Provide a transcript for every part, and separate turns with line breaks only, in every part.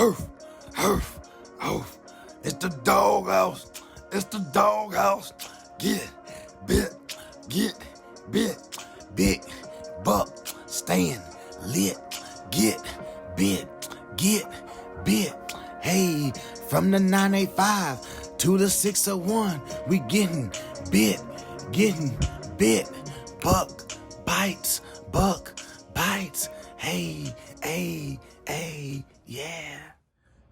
Hoof, hoof, hoof. It's the doghouse. It's the doghouse. Get bit, get bit, big buck, stand lit, get bit, get bit. Hey, from the 985 to the 601, we getting bit, buck bites, hey, yeah.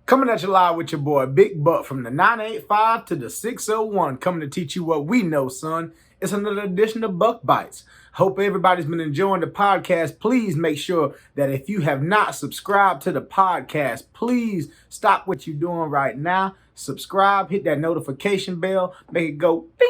Coming at you live with your boy, Big Buck, from the 985 to the 601, coming to teach you what we know, son. It's another edition of Buck Bites. Hope everybody's been enjoying the podcast. Please make sure that if you have not subscribed to the podcast, please stop what you're doing right now. Subscribe, hit that notification bell, make it go ding.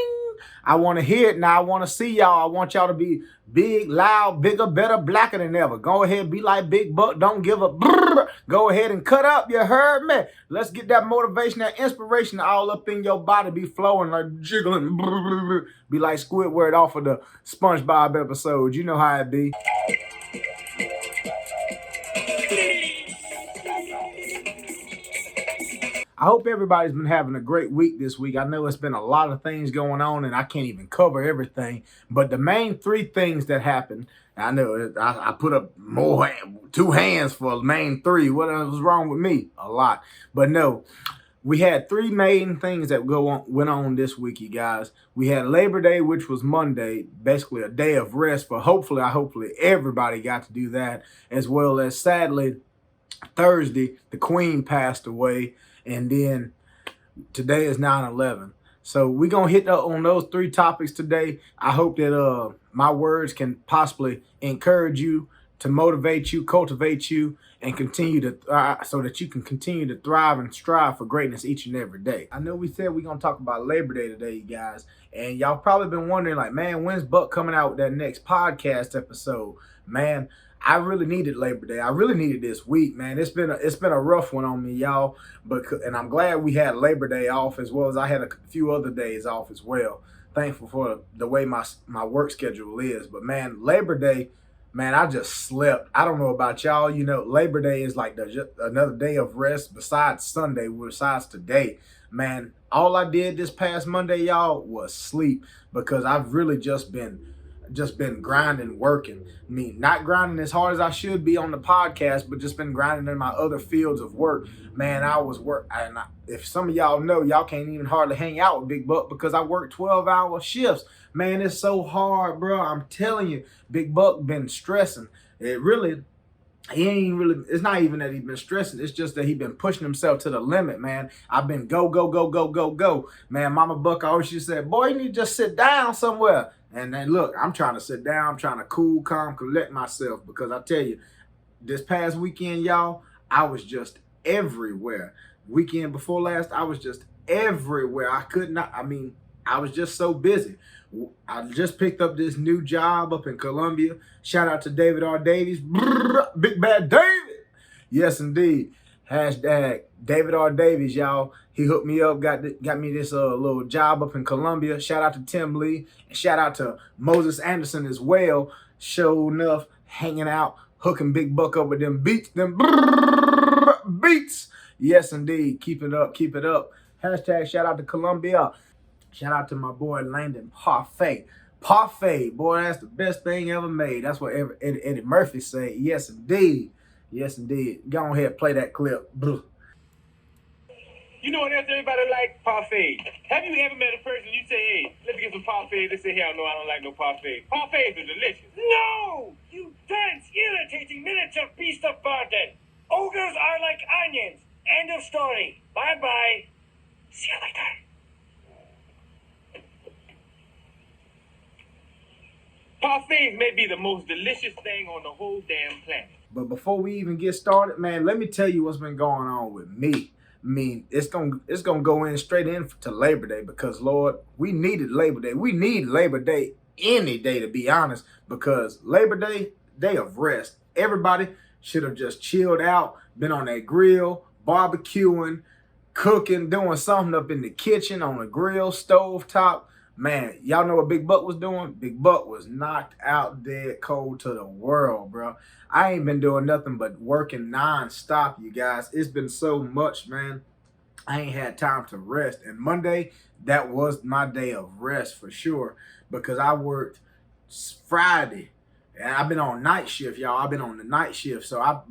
I want to hear it now. I want to see y'all. I want y'all to be big, loud, bigger, better, blacker than ever. Go ahead, be like Big Buck. Don't give a brrr. Go ahead and cut up. You heard me? Let's get that motivation, that inspiration all up in your body. Be flowing, like jiggling. Brrr. Be like Squidward off of the SpongeBob episode. You know how it be. I hope everybody's been having a great week this week. I know it's been a lot of things going on and I can't even cover everything. But the main three things that happened, I know I put up two hands for the main three. What was wrong with me? A lot. But no, we had three main things that went on this week, you guys. We had Labor Day, which was Monday, basically a day of rest. But hopefully everybody got to do that, as well as sadly Thursday, the Queen passed away. And then today is 9/11. So we're going to hit on those three topics today. I hope that my words can possibly encourage you, to motivate you, cultivate you, and continue to so that you can continue to thrive and strive for greatness each and every day. I know we said we're going to talk about Labor Day today, you guys. And y'all probably been wondering, like, man, when's Buck coming out with that next podcast episode? Man, I really needed Labor Day. I really needed this week, man. It's been a rough one on me, y'all. And I'm glad we had Labor Day off, as well as I had a few other days off as well. Thankful for the way my work schedule is. But man, Labor Day, man, I just slept. I don't know about y'all. You know, Labor Day is like another day of rest besides Sunday, besides today. Man, all I did this past Monday, y'all, was sleep, because I've really just been grinding, working. I mean, not grinding as hard as I should be on the podcast, but just been grinding in my other fields of work. Man, if some of y'all know, y'all can't even hardly hang out with Big Buck because I work 12-hour shifts. Man, it's so hard, bro. I'm telling you, Big Buck been stressing. It's not even that he's been stressing. It's just that he's been pushing himself to the limit, man. I've been go. Man, Mama Buck always used to say, boy, you need to just sit down somewhere. And then look, I'm trying to sit down. I'm trying to cool, calm, collect myself, because I tell you, this past weekend, y'all, I was just everywhere. Weekend before last, I was just everywhere. I was just so busy. I just picked up this new job up in Columbia. Shout out to David R. Davies. Brrr, Big Bad David. Yes, indeed. Hashtag David R. Davies, y'all. He hooked me up, got me this little job up in Columbia. Shout out to Tim Lee. And shout out to Moses Anderson as well. Sure enough, hanging out, hooking Big Buck up with them beats. Beats. Yes, indeed. Keep it up. Hashtag shout out to Columbia. Shout out to my boy Landon Parfait. Parfait, boy, that's the best thing ever made. That's what Eddie Murphy said. Yes, indeed. Yes, indeed. Go on ahead, play that clip. Blah.
You know what else everybody like? Parfait. Have you ever met a person you say, hey, let's get some parfait? They say, hell no, I don't like no parfait. Parfaits are delicious. No! You dense, irritating miniature beast of burden. Ogres are like onions. End of story. Bye-bye. See you later. Parfaits may be the most delicious thing on the whole damn planet.
But before we even get started, man, let me tell you what's been going on with me. I mean, it's gonna go straight into Labor Day, because Lord, we needed Labor Day. We need Labor Day any day, to be honest, because Labor Day, day of rest. Everybody should have just chilled out, been on that grill, barbecuing, cooking, doing something up in the kitchen, on a grill, stove top, Man, y'all know what Big Buck was doing? Big Buck was knocked out dead cold to the world, bro. I ain't been doing nothing but working non-stop, you guys. It's been so much, man. I ain't had time to rest. And Monday, that was my day of rest for sure because I worked Friday. And I've been on night shift, y'all. I've been on the night shift. So I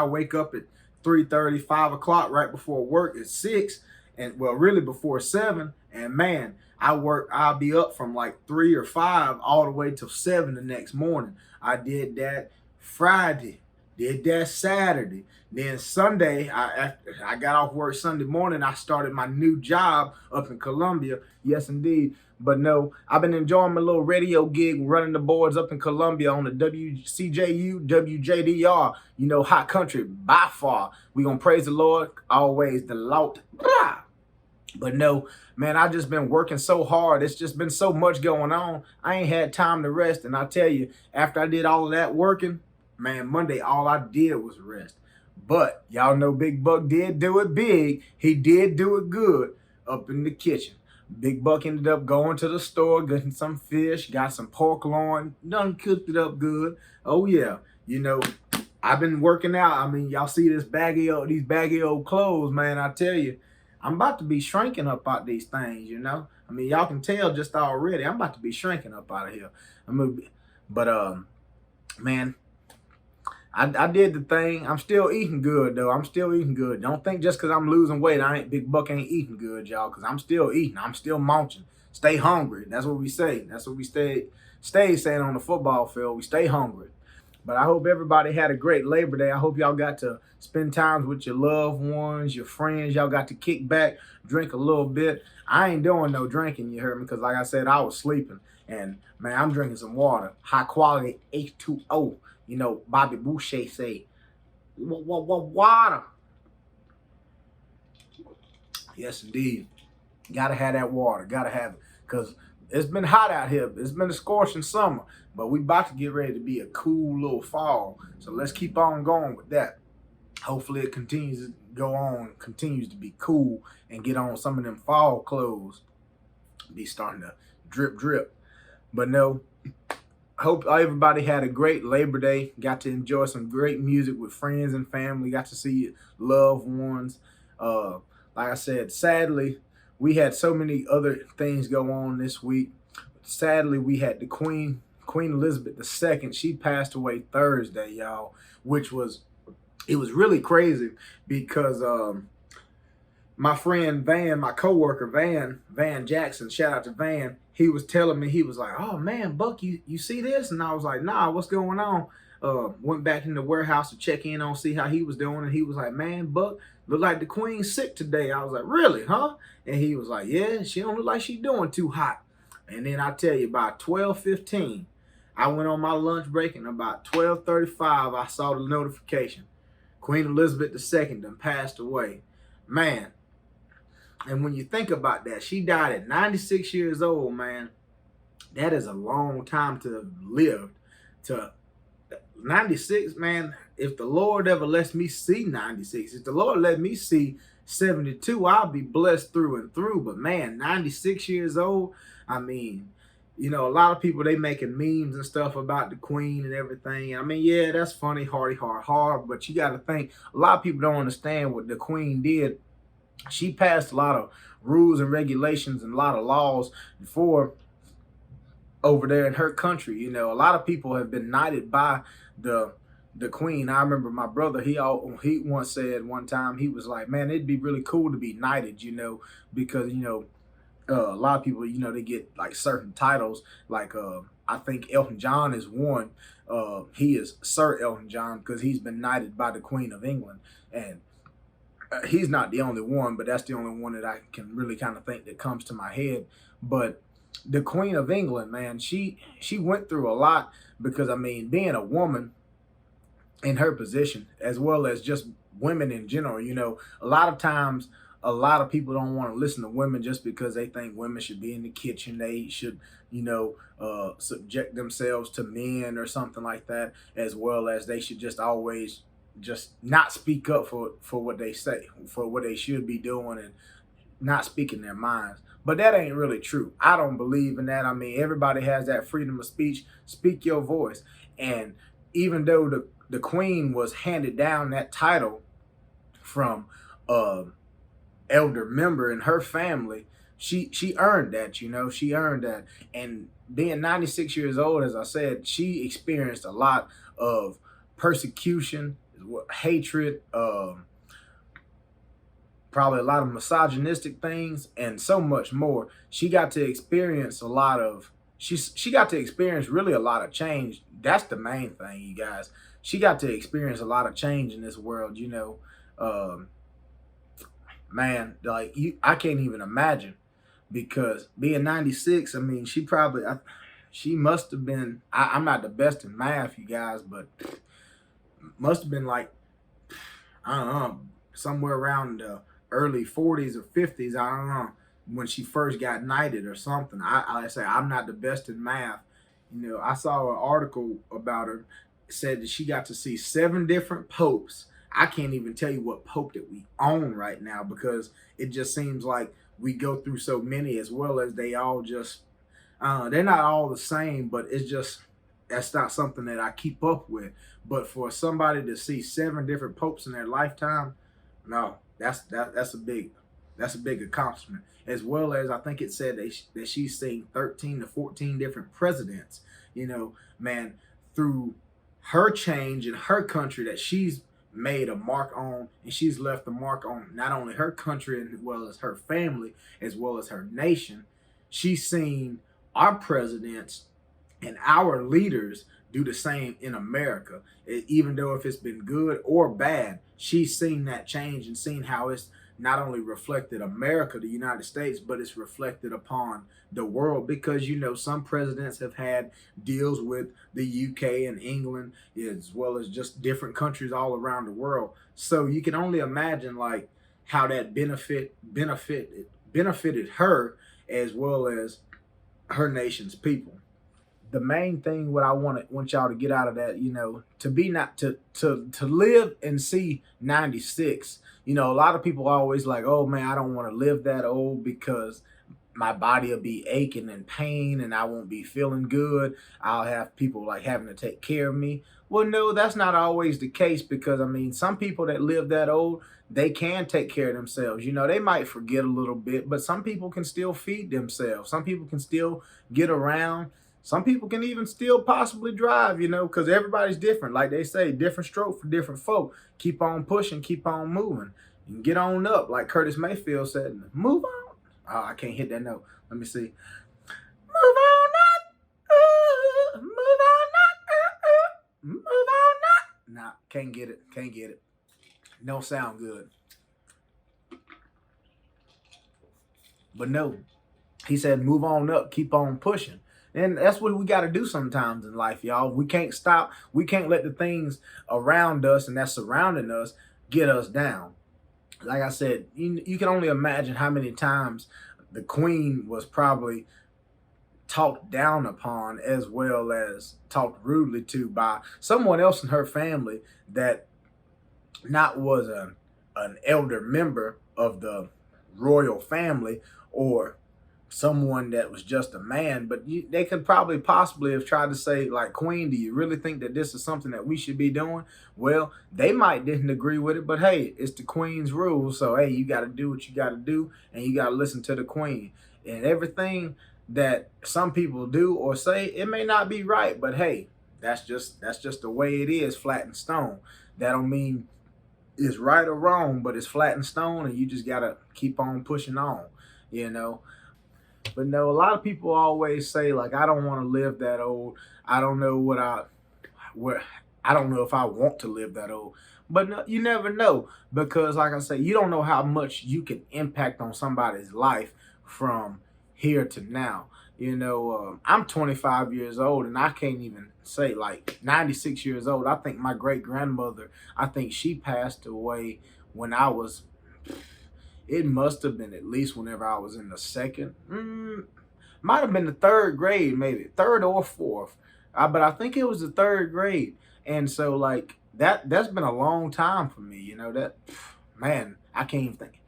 wake up at 3:30, 5 o'clock right before work at 6. And well, really before 7. And man, I'll be up from like 3 or 5 all the way till 7 the next morning. I did that Friday, did that Saturday. Then Sunday, I got off work Sunday morning. I started my new job up in Columbia. Yes, indeed. But no, I've been enjoying my little radio gig running the boards up in Columbia on the WCJU, WJDR. You know, hot country by far. We gonna praise the Lord always. The Lord. But no, man, I just been working so hard. It's just been so much going on. I ain't had time to rest. And I tell you, after I did all of that working, man, Monday, all I did was rest. But y'all know Big Buck did do it big. He did do it good up in the kitchen. Big Buck ended up going to the store, getting some fish, got some pork loin, done cooked it up good. Oh yeah, you know, I've been working out. I mean, y'all see these baggy old clothes, man. I tell you, I'm about to be shrinking up out these things, you know. I mean, y'all can tell just already. I'm about to be shrinking up out of here. Man, I did the thing. I'm still eating good though. I'm still eating good. Don't think just because I'm losing weight, Big Buck ain't eating good, y'all. Because I'm still eating. I'm still munching. Stay hungry. That's what we say. That's what we stay saying on the football field. We stay hungry. But I hope everybody had a great Labor Day. I hope y'all got to spend time with your loved ones, your friends. Y'all got to kick back, drink a little bit. I ain't doing no drinking, you heard me, because like I said, I was sleeping. And, man, I'm drinking some water. High quality H2O. You know, Bobby Boucher say, water. Yes, indeed. Got to have that water. Got to have it. Because it's been hot out here. It's been a scorching summer. But we about to get ready to be a cool little fall. So let's keep on going with that. Hopefully it continues to go on, continues to be cool, and get on some of them fall clothes. Be starting to drip, drip. But no, hope everybody had a great Labor Day. Got to enjoy some great music with friends and family. Got to see loved ones. Like I said, sadly, we had so many other things go on this week. Sadly, we had the Queen Elizabeth II. She passed away Thursday, y'all, which was really crazy because my friend Van, my coworker Van Jackson, shout out to Van, he was telling me, he was like, oh man, Buck, you see this? And I was like, nah, what's going on? Went back in the warehouse to check in on, see how he was doing. And he was like, man, Buck, look like the Queen's sick today. I was like, really, huh? And he was like, yeah, she don't look like she's doing too hot. And then I tell you, about 12:15, I went on my lunch break, and about 12:35, I saw the notification. Queen Elizabeth II done passed away. Man, and when you think about that, she died at 96 years old, man. That is a long time to have lived. To 96, man, if the Lord ever lets me see 96, if the Lord let me see 72, I'll be blessed through and through. But man, 96 years old, I mean, you know, a lot of people, they making memes and stuff about the Queen and everything. I mean, yeah, that's funny, hard, but you got to think, a lot of people don't understand what the Queen did. She passed a lot of rules and regulations and a lot of laws before over there in her country. You know, a lot of people have been knighted by the Queen. I remember my brother, he once said one time, he was like, man, it'd be really cool to be knighted, you know, because, you know, a lot of people, you know, they get like certain titles, like I think Elton John is one. He is Sir Elton John because he's been knighted by the Queen of England. And he's not the only one, but that's the only one that I can really kind of think that comes to my head. But the Queen of England, man, she went through a lot because, I mean, being a woman in her position, as well as just women in general, you know, a lot of times, a lot of people don't want to listen to women just because they think women should be in the kitchen. They should, you know, subject themselves to men or something like that, as well as they should just always just not speak up for what they say, for what they should be doing, and not speaking their minds. But that ain't really true. I don't believe in that. I mean, everybody has that freedom of speech. Speak your voice. And even though the queen was handed down that title from elder member in her family, she earned that, she earned that. And being 96 years old, as I said, she experienced a lot of persecution, hatred, probably a lot of misogynistic things, and so much more. She got to experience a lot of she got to experience really a lot of change. That's the main thing, you guys. She got to experience a lot of change in this world. Um, man, like I can't even imagine, because being 96, I mean, she must have been. I'm not the best in math, you guys, but must have been like, I don't know, somewhere around the early 40s or 50s. I don't know, when she first got knighted or something. I say I'm not the best in math. I saw an article about her. It said that she got to see 7 different popes. I can't even tell you what pope that we own right now, because it just seems like we go through so many, as well as they all just they're not all the same, but it's just that's not something that I keep up with. But for somebody to see 7 different popes in their lifetime, no, that's a big accomplishment. As well as, I think it said that she's seen 13 to 14 different presidents. Man, through her change in her country, that she's made a mark on, and she's left a mark on not only her country, as well as her family, as well as her nation. She's seen our presidents and our leaders do the same in America. Even though if it's been good or bad, she's seen that change and seen how it's not only reflected America, the United States, but it's reflected upon the world. Because some presidents have had deals with the UK and England, as well as just different countries all around the world. So you can only imagine like how that benefited her, as well as her nation's people. The main thing what I want y'all to get out of that, to be not to live and see 96. A lot of people are always like, oh man, I don't want to live that old, because my body will be aching and pain, and I won't be feeling good. I'll have people like having to take care of me. Well, no, that's not always the case, because I mean, some people that live that old, they can take care of themselves. They might forget a little bit, but some people can still feed themselves. Some people can still get around. Some people can even still possibly drive, because everybody's different. Like they say, different stroke for different folk. Keep on pushing, keep on moving, and get on up. Like Curtis Mayfield said, move on. Oh, I can't hit that note. Let me see. Move on up. Move on up. Move on up. Nah, can't get it. Can't get it. Don't sound good. But no, he said, move on up, keep on pushing. And that's what we got to do sometimes in life, y'all. We can't stop. We can't let the things around us and that's surrounding us get us down. Like I said, you can only imagine how many times the queen was probably talked down upon, as well as talked rudely to, by someone else in her family that not was an elder member of the royal family, or someone that was just a man. But they could probably possibly have tried to say, like, queen, do you really think that this is something that we should be doing? Well, they might didn't agree with it, but hey, it's the queen's rules. So hey, you got to do what you got to do, and you got to listen to the queen. And everything that some people do or say, it may not be right, but hey, that's just the way it is, flat and stone. That don't mean it's right or wrong, but it's flat and stone, and you just gotta keep on pushing on. But no, a lot of people always say, like, I don't want to live that old. I don't know I don't know if I want to live that old. But no, you never know, because like I say, you don't know how much you can impact on somebody's life from here to now. I'm 25 years old, and I can't even say, like, 96 years old. I think my great grandmother, I think she passed away when I was, it must have been at least whenever I was in the second, might have been the third grade, maybe third or fourth. But I think it was the third grade. And so like that's been a long time for me, that, man, I can't even think.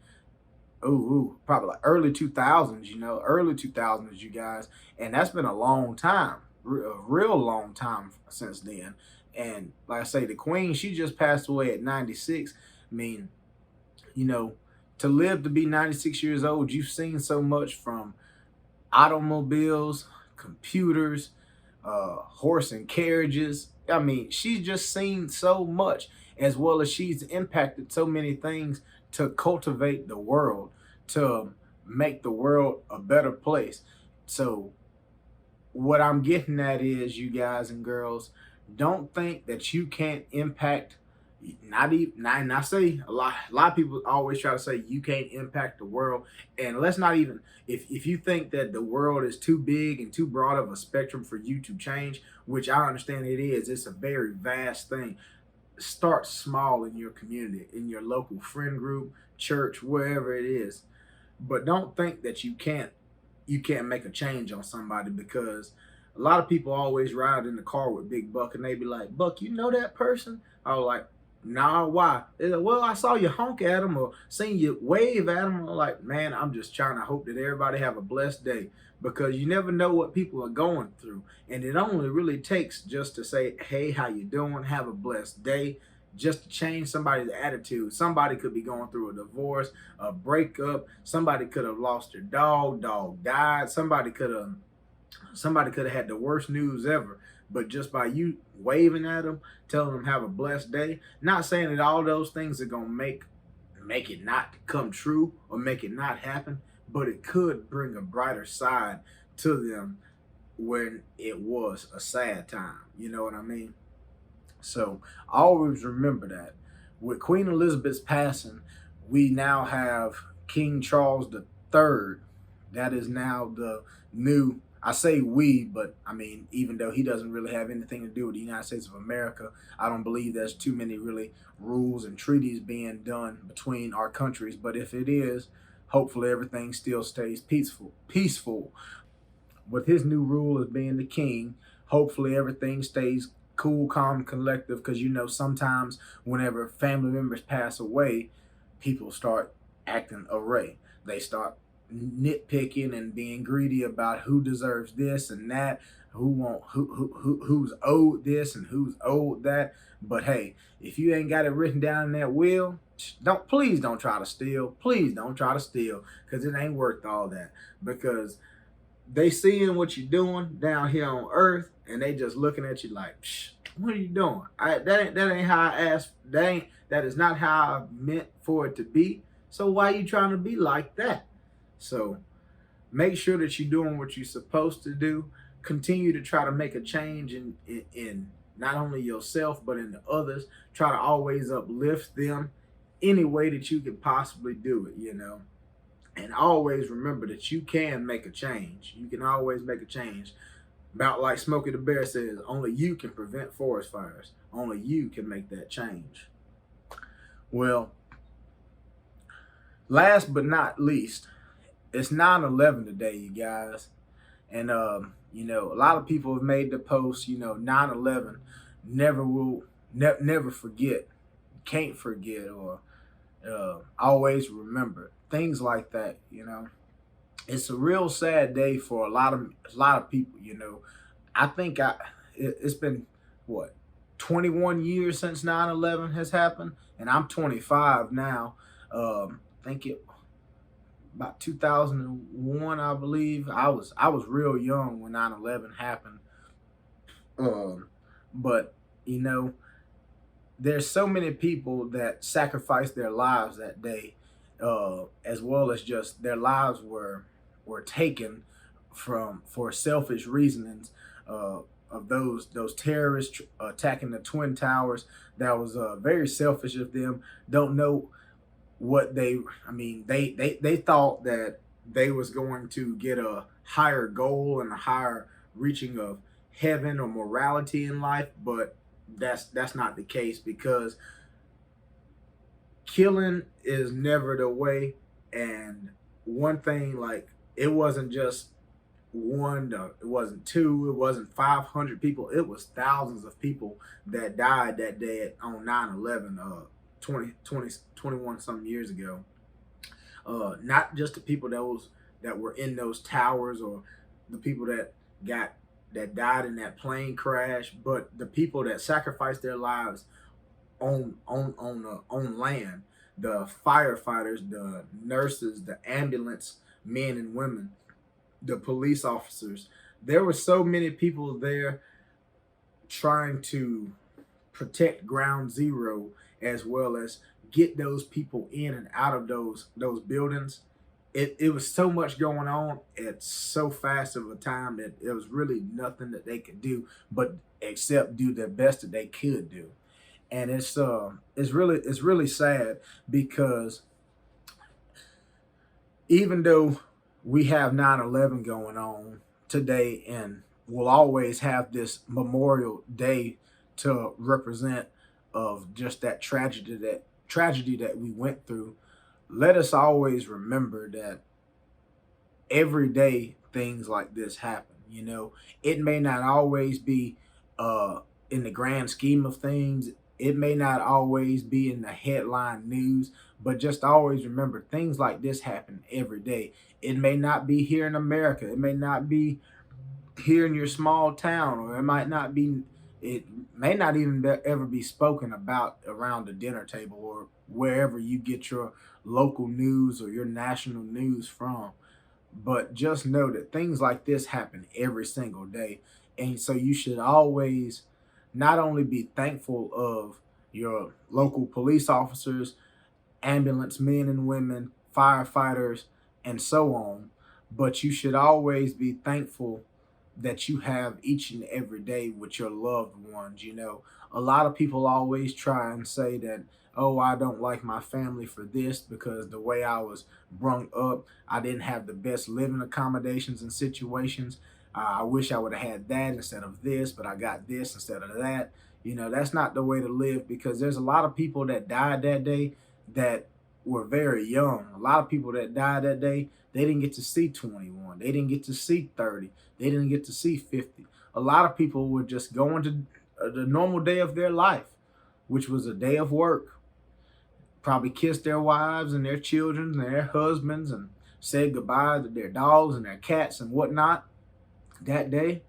probably like early 2000s, early 2000s, you guys. And that's been a long time, a real long time since then. And like I say, the Queen, she just passed away at 96. I mean, you know, to live to be 96 years old, you've seen so much from automobiles, computers, horse and carriages. I mean, she's just seen so much, as well as she's impacted so many things to cultivate the world, to make the world a better place. So what I'm getting at is, you guys and girls, don't think that you can't impact. Not even, not, and I say a lot of people always try to say you can't impact the world. And let's not even, if you think that the world is too big and too broad of a spectrum for you to change, which I understand it is, it's a very vast thing. Start small in your community, in your local friend group, church, wherever it is. But don't think that you can't make a change on somebody, because a lot of people always ride in the car with Big Buck and they be like, Buck, you know that person? I was like, nah, why? They're like, well, I saw you honk at them or seen you wave at them. I'm like, man, I'm just trying to hope that everybody have a blessed day, because you never know what people are going through. And it only really takes just to say, hey, how you doing? Have a blessed day. Just to change somebody's attitude. Somebody could be going through a divorce, a breakup. Somebody could have lost their dog died. Somebody could have had the worst news ever. But just by you waving at them, telling them have a blessed day, not saying that all those things are gonna make it not come true or make it not happen, but it could bring a brighter side to them when it was a sad time. You know what I mean? So always remember that. With Queen Elizabeth's passing, we now have King Charles III. That is now the new, I say we, but I mean, even though he doesn't really have anything to do with the United States of America, I don't believe there's too many really rules and treaties being done between our countries. But if it is, hopefully everything still stays peaceful. With his new rule as being the king, hopefully everything stays cool, calm, collective. Because sometimes whenever family members pass away, people start acting array. They start nitpicking and being greedy about who deserves this and that, who's owed this and who's owed that. But hey, if you ain't got it written down in that will, please don't try to steal. Please don't try to steal, because it ain't worth all that. Because they seeing what you're doing down here on earth, and they just looking at you like, psh, what are you doing? That ain't how I asked. That is not how I meant for it to be. So why are you trying to be like that? So make sure that you're doing what you're supposed to do. Continue to try to make a change in not only yourself, but in the others. Try to always uplift them any way that you can possibly do it. And always remember that you can make a change. You can always make a change. About like Smokey the Bear says, only you can prevent forest fires. Only you can make that change. Well, last but not least, it's 9/11 today, you guys. And, a lot of people have made the post, 9/11, never forget, can't forget, or always remember. Things like that. It's a real sad day for a lot of people. I think it's been what, 21 years since 9/11 has happened, and I'm 25 now. I think it about 2001, I believe. I was real young when 9/11 happened. But there's so many people that sacrificed their lives that day, as well as just their lives were taken for selfish reasons, of those terrorists attacking the Twin Towers. That was very selfish of them. Don't know what they thought that they was going to get a higher goal and a higher reaching of heaven or morality in life, but that's not the case, because killing is never the way. And one thing, like, it wasn't just one, it wasn't two, it wasn't 500 people, it was thousands of people that died that day on 9/11, 21 something years ago. Not just the people that were in those towers, or the people got that died in that plane crash, but the people that sacrificed their lives on land, the firefighters, the nurses, the ambulance men and women, the police officers. There were so many people there trying to protect ground zero, as well as get those people in and out of those buildings. It was so much going on at so fast of a time that it was really nothing that they could do but except do the best that they could do. And it's really sad, because even though we have 9/11 going on today, and we'll always have this Memorial Day to represent of just that tragedy that we went through, let us always remember that every day things like this happen. It may not always be in the grand scheme of things, it may not always be in the headline news, but just always remember things like this happen every day. It may not be here in America, it may not be here in your small town, or it may not even ever be spoken about around the dinner table, or wherever you get your local news or your national news from. But just know that things like this happen every single day. And so you should always not only be thankful of your local police officers, ambulance men and women, firefighters, and so on, but you should always be thankful that you have each and every day with your loved ones. A lot of people always try and say that, oh, I don't like my family for this because the way I was brung up, I didn't have the best living accommodations and situations. I wish I would have had that instead of this, but I got this instead of that. That's not the way to live, because there's a lot of people that died that day that were very young. A lot of people that died that day, they didn't get to see 21. They didn't get to see 30. They didn't get to see 50. A lot of people were just going to the normal day of their life, which was a day of work. Probably kissed their wives and their children and their husbands, and said goodbye to their dogs and their cats and whatnot that day.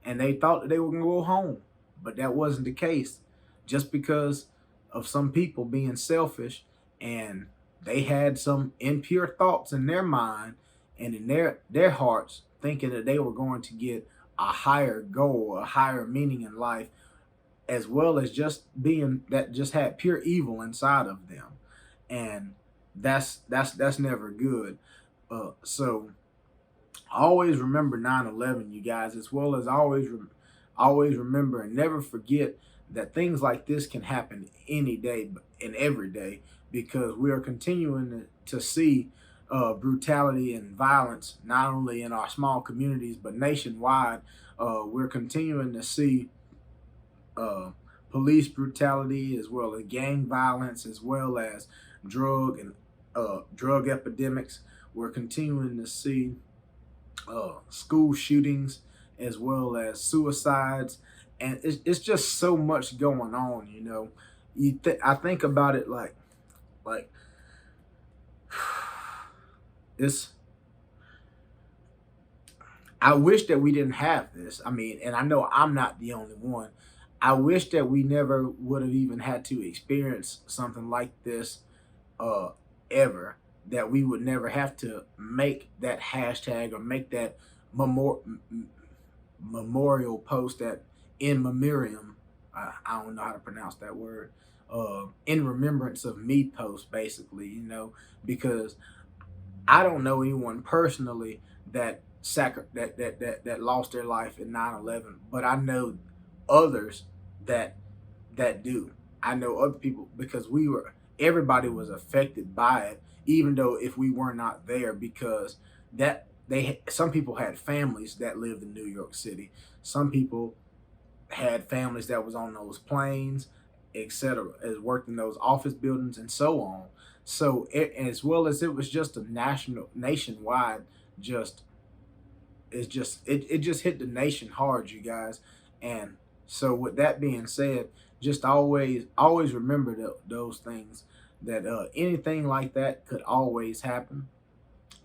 And they thought that they were going to go home. But that wasn't the case. Just because of some people being selfish, and they had some impure thoughts in their mind and in their hearts, thinking that they were going to get a higher goal, a higher meaning in life, as well as just being that just had pure evil inside of them. And that's never good. So always remember 9/11, you guys, as well as always remember and never forget that things like this can happen any day and every day, because we are continuing to see brutality and violence, not only in our small communities but nationwide. We're continuing to see police brutality, as well as gang violence, as well as drug epidemics. We're continuing to see school shootings, as well as suicides, and it's just so much going on. I think about it like it's. I wish that we didn't have this. I mean, and I know I'm not the only one. I wish that we never would have even had to experience something like this uh ever, that we would never have to make that hashtag or make that memorial post, that in memoriam, I don't know how to pronounce that word, in remembrance of me post, basically. Because I don't know anyone personally that lost their life in 9/11, but I know others that do. I know other people, because everybody was affected by it, even though if we were not there, because some people had families that lived in New York City. Some people had families that was on those planes, etc., as worked in those office buildings and so on. So as well as it was just a nationwide, just it just hit the nation hard, you guys. And so with that being said, just always remember those things. that anything like that could always happen,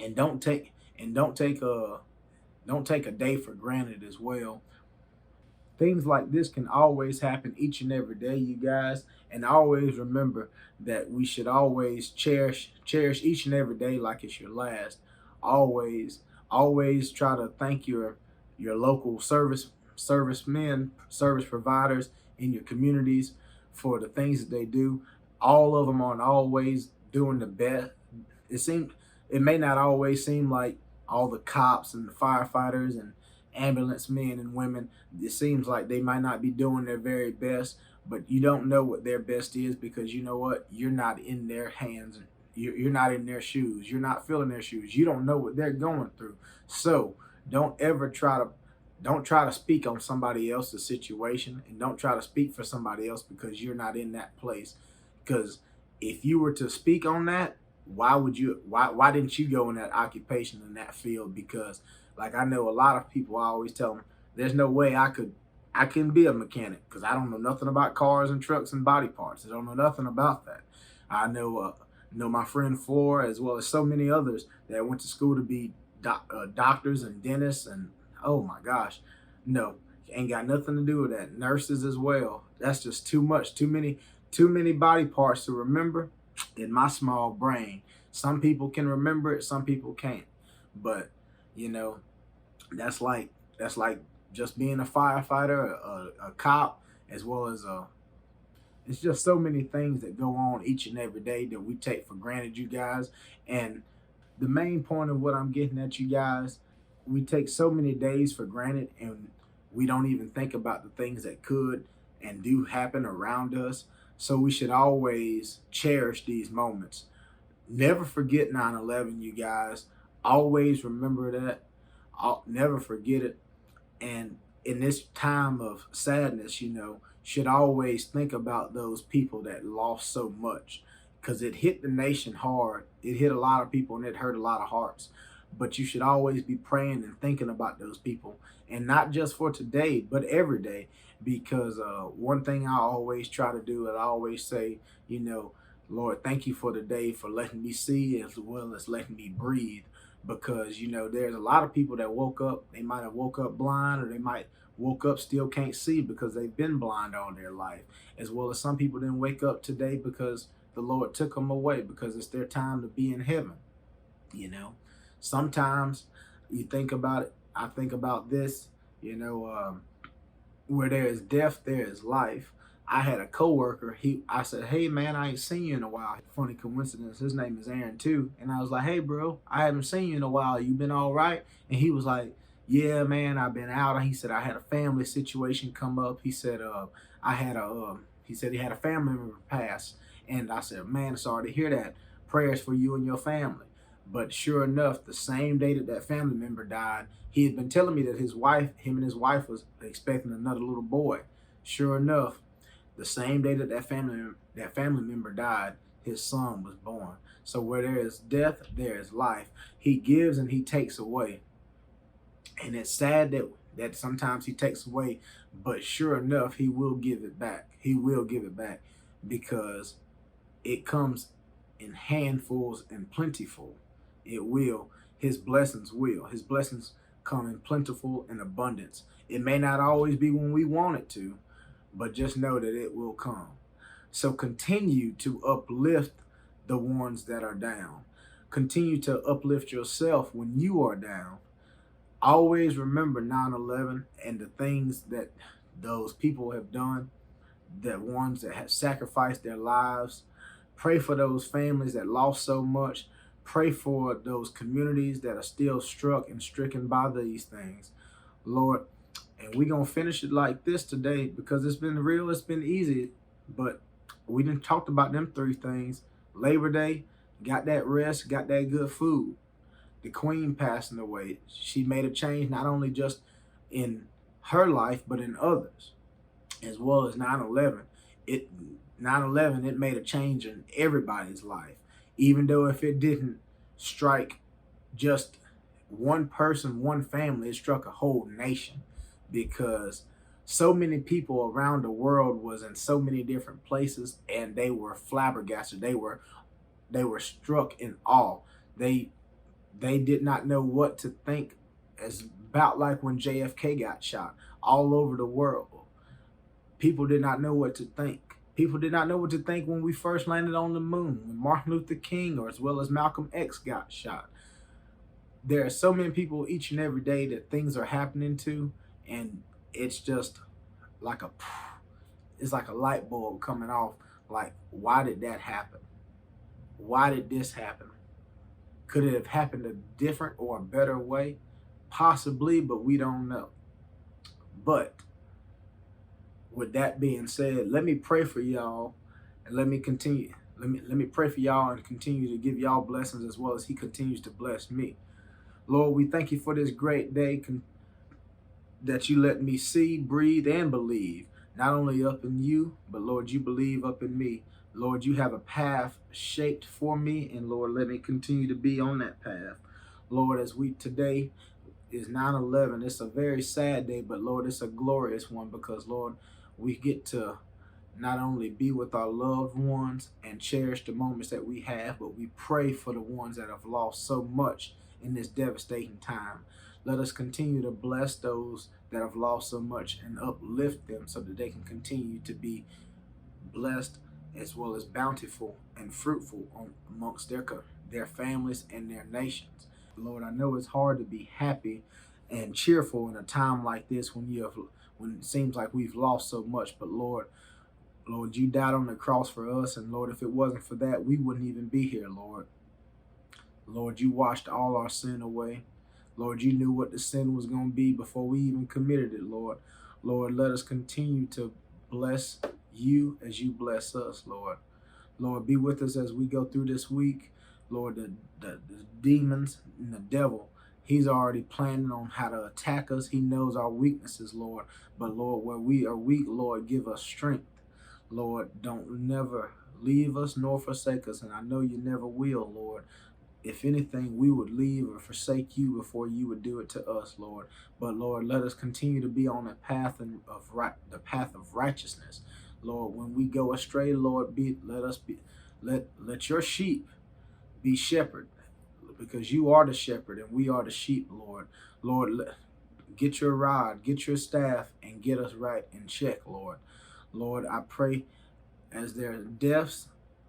and don't take a day for granted as well. Things like this can always happen each and every day, you guys. And always remember that we should always cherish each and every day like it's your last. Always, always try to thank your local servicemen, service providers in your communities for the things that they do. All of them aren't always doing the best. It seems it may not always seem like all the cops and the firefighters and ambulance men and women, it seems like they might not be doing their very best, but you don't know what their best is, because you know what, you're not in their hands, you're not in their shoes, you're not feeling their shoes, you don't know what they're going through. So don't ever try to speak on somebody else's situation, and don't try to speak for somebody else because you're not in that place. Because if you were to speak on that, why didn't you go in that occupation, in that field? Because like, I know a lot of people, I always tell them there's no way I can be a mechanic, because I don't know nothing about cars and trucks and body parts. I don't know nothing about that. I know my friend Flora, as well as so many others that went to school to be doctors and dentists, and oh my gosh, no, ain't got nothing to do with that. Nurses as well. That's just too much. Too many body parts to remember in my small brain. Some people can remember it, some people can't. But you know, that's like just being a firefighter, a cop, as well as a. It's just so many things that go on each and every day that we take for granted, you guys. And the main point of what I'm getting at, you guys, we take so many days for granted, and we don't even think about the things that could and do happen around us. So we should always cherish these moments. Never forget 9/11, you guys. Always remember that. I'll never forget it. And in this time of sadness, should always think about those people that lost so much, because it hit the nation hard. It hit a lot of people, and it hurt a lot of hearts. But you should always be praying and thinking about those people, and not just for today, but every day. Because one thing I always try to do, and I always say, you know, Lord, thank you for the day, for letting me see as well as letting me breathe. Because there's a lot of people that woke up, they might have woke up blind, or they might woke up still can't see because they've been blind all their life. As well as some people didn't wake up today because the Lord took them away, because it's their time to be in heaven. you know Sometimes you think about it, I think about this. you know um, where there is death, there is life. I had a coworker. I said, "Hey man, I ain't seen you in a while." Funny coincidence. His name is Aaron too. And I was like, "Hey bro, I haven't seen you in a while. You been all right?" And he was like, "Yeah man, I've been out." And he said, "I had a family situation come up." He said, "I had a." He said he had a family member pass. And I said, "Man, sorry to hear that. Prayers for you and your family." But sure enough, the same day that that family member died, he had been telling me that him and his wife was expecting another little boy. Sure enough, the same day that that family member died, his son was born. So where there is death, there is life. He gives and he takes away. And it's sad that sometimes he takes away, but sure enough, he will give it back. He will give it back, because it comes in handfuls and plentiful. It will. His blessings will. His blessings come in plentiful and abundance. It may not always be when we want it to, but just know that it will come. So continue to uplift the ones that are down. Continue to uplift yourself when you are down. Always remember 9/11 and the things that those people have done, the ones that have sacrificed their lives. Pray for those families that lost so much. Pray for those communities that are still struck and stricken by these things, Lord. And we're going to finish it like this today, because it's been real, it's been easy, but we didn't talk about them three things. Labor Day, got that rest, got that good food. The Queen passing away, she made a change not only just in her life, but in others. As well as 9/11. It 9/11, it made a change in everybody's life. Even though if it didn't strike just one person, one family, it struck a whole nation. Because So many people around the world was in so many different places, and they were flabbergasted. They were struck in awe. They they did not know what to think. It's about like when JFK got shot all over the world. People did not know what to think. People did not know what to think when we first landed on the moon, when Martin Luther King or as well as Malcolm X got shot. There are so many people each and every day that things are happening to, and it's just like it's like a light bulb coming off. Like, why did that happen? Why did this happen? Could it have happened a different or a better way? Possibly, but we don't know. But with that being said, let me pray for y'all, and let me continue. Let me pray for y'all and continue to give y'all blessings as well as He continues to bless me. Lord, we thank you for this great day that you let me see, breathe, and believe. Not only up in you, but Lord, you believe up in me. Lord, you have a path shaped for me, and Lord, let me continue to be on that path. Lord, as today is 9/11, it's a very sad day, but Lord, it's a glorious one because, Lord, we get to not only be with our loved ones and cherish the moments that we have, but we pray for the ones that have lost so much in this devastating time. Let us continue to bless those that have lost so much and uplift them so that they can continue to be blessed as well as bountiful and fruitful amongst their families and their nations. Lord, I know it's hard to be happy and cheerful in a time like this when it seems like we've lost so much. But Lord, you died on the cross for us, and Lord, if it wasn't for that, we wouldn't even be here, Lord. Lord, you washed all our sin away. Lord, you knew what the sin was going to be before we even committed it, Lord. Lord, let us continue to bless you as you bless us, Lord. Lord, be with us as we go through this week. Lord, the demons and the devil, he's already planning on how to attack us. He knows our weaknesses, Lord. But Lord, where we are weak, Lord, give us strength. Lord, don't never leave us nor forsake us. And I know you never will, Lord. If anything, we would leave or forsake you before you would do it to us, Lord. But Lord, let us continue to be on the path of righteousness, Lord. When we go astray, Lord, let your sheep be shepherded, because you are the shepherd and we are the sheep, Lord. Lord, get your rod, get your staff, and get us right in check, Lord. Lord, I pray as there are deaths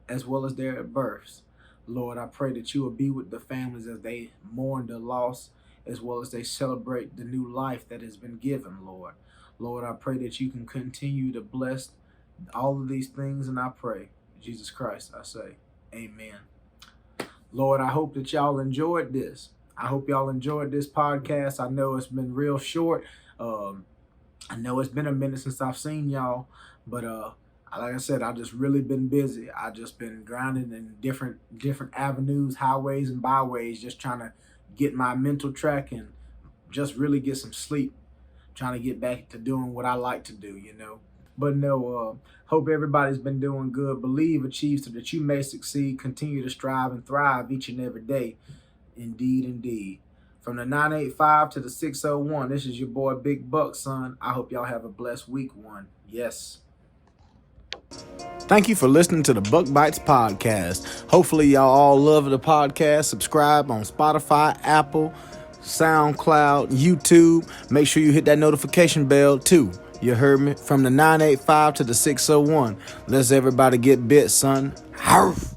as well as there are births, Lord, I pray that you will be with the families as they mourn the loss, as well as they celebrate the new life that has been given, Lord. Lord, I pray that you can continue to bless all of these things, and I pray, in Jesus Christ, I say, amen. Lord, I hope that y'all enjoyed this. I hope y'all enjoyed this podcast. I know it's been real short. I know it's been a minute since I've seen y'all, but like I said, I've just really been busy. I've just been grinding in different avenues, highways and byways, just trying to get my mental track and just really get some sleep, trying to get back to doing what I like to do, you know. But no, hope everybody's been doing good. Believe, achieve, so that you may succeed. Continue to strive and thrive each and every day. Indeed, indeed. From the 985 to the 601, this is your boy Big Buck, son. I hope y'all have a blessed week one. Yes. Thank you for listening to the Buck Bites podcast. Hopefully y'all all love the podcast. Subscribe on Spotify, Apple, SoundCloud, YouTube. Make sure you hit that notification bell too. You heard me? From the 985 to the 601. Let's everybody get bit, son. Arf.